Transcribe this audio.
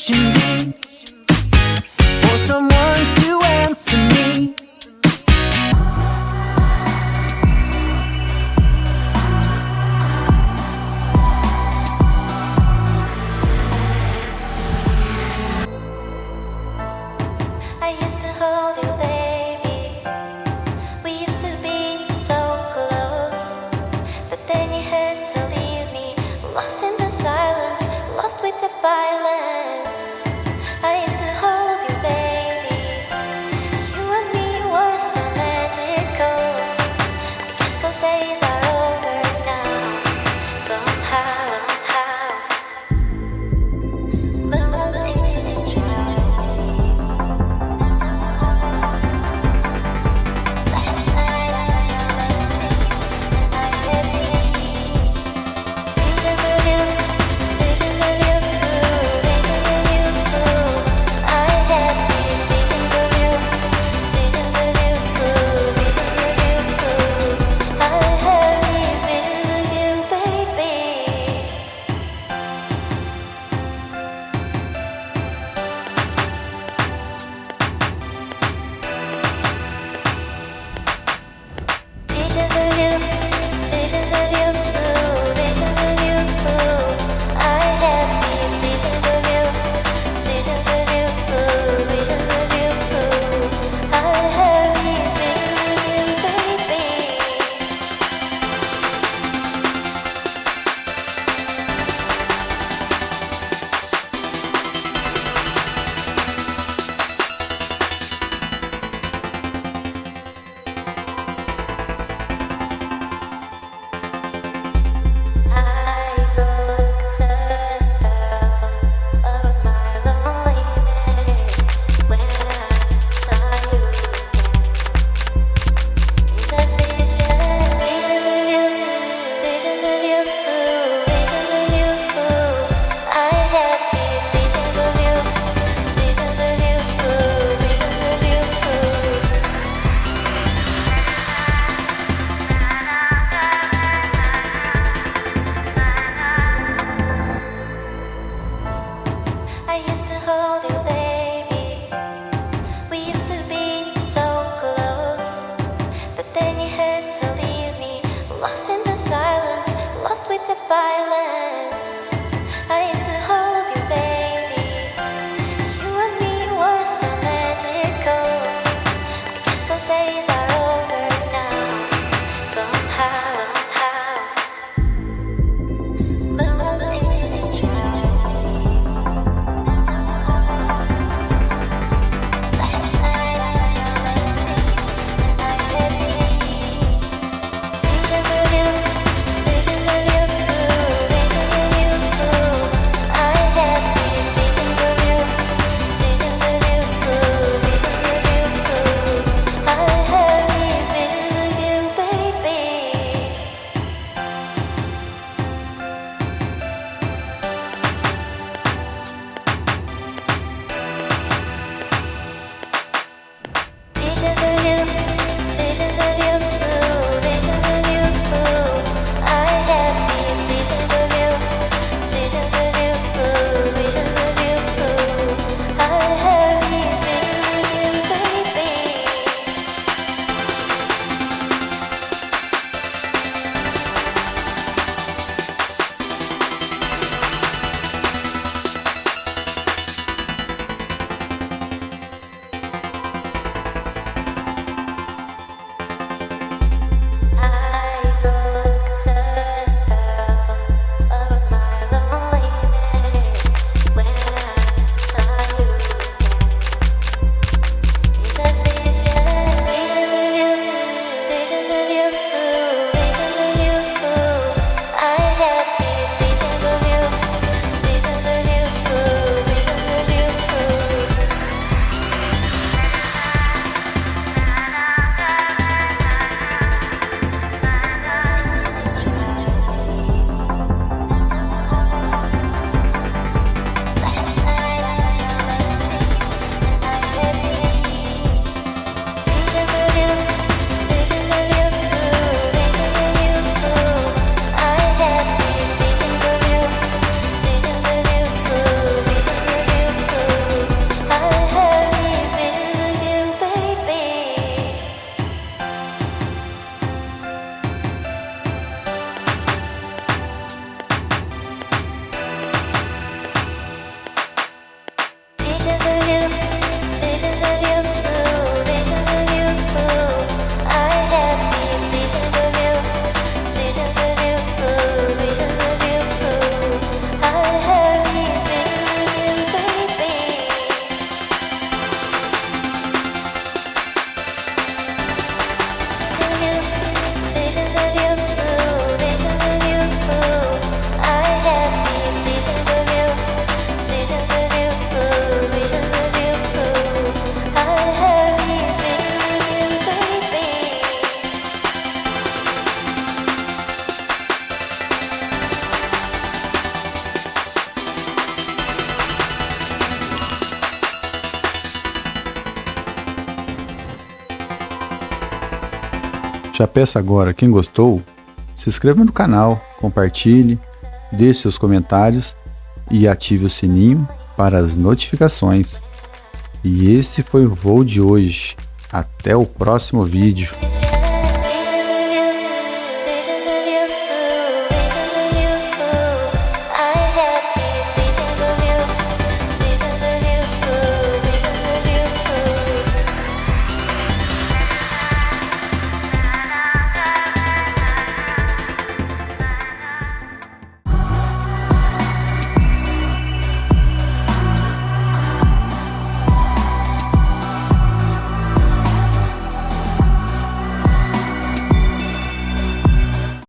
pushing me for someone to answer me. I used to hold you, baby. We used to be so close, but then you had to leave me, lost in the silence, lost with the violence. I used to hold you, baby. You and me were so magical. I guess those days are over now. Somehow. Love is a tragedy. Last night I fell asleep and I had these visions of you, visions of you, visions of you. I had these visions of you, visions of you, visions of you. I had these visions of you, baby. Visions of you, visions of you, visions of you. I had these visions of you, visions of you, visions of you. I had these visions of you, baby. I broke the spell of my loneliness when I saw you again. In the visions of you, visions of you, visions of you. I had these visions of you, visions of you, visions of you. I used to hold you, baby. We used to be so close, but then you had to leave me, lost in the silence, lost with the violence. I used to hold you, baby. You and me were so magical. I guess those days are over now. Somehow. Love is a tragedy. Já peço agora, quem gostou, se inscreva no canal, compartilhe, deixe seus comentários e ative o sininho para as notificações. E esse foi o voo de hoje. Até o próximo vídeo.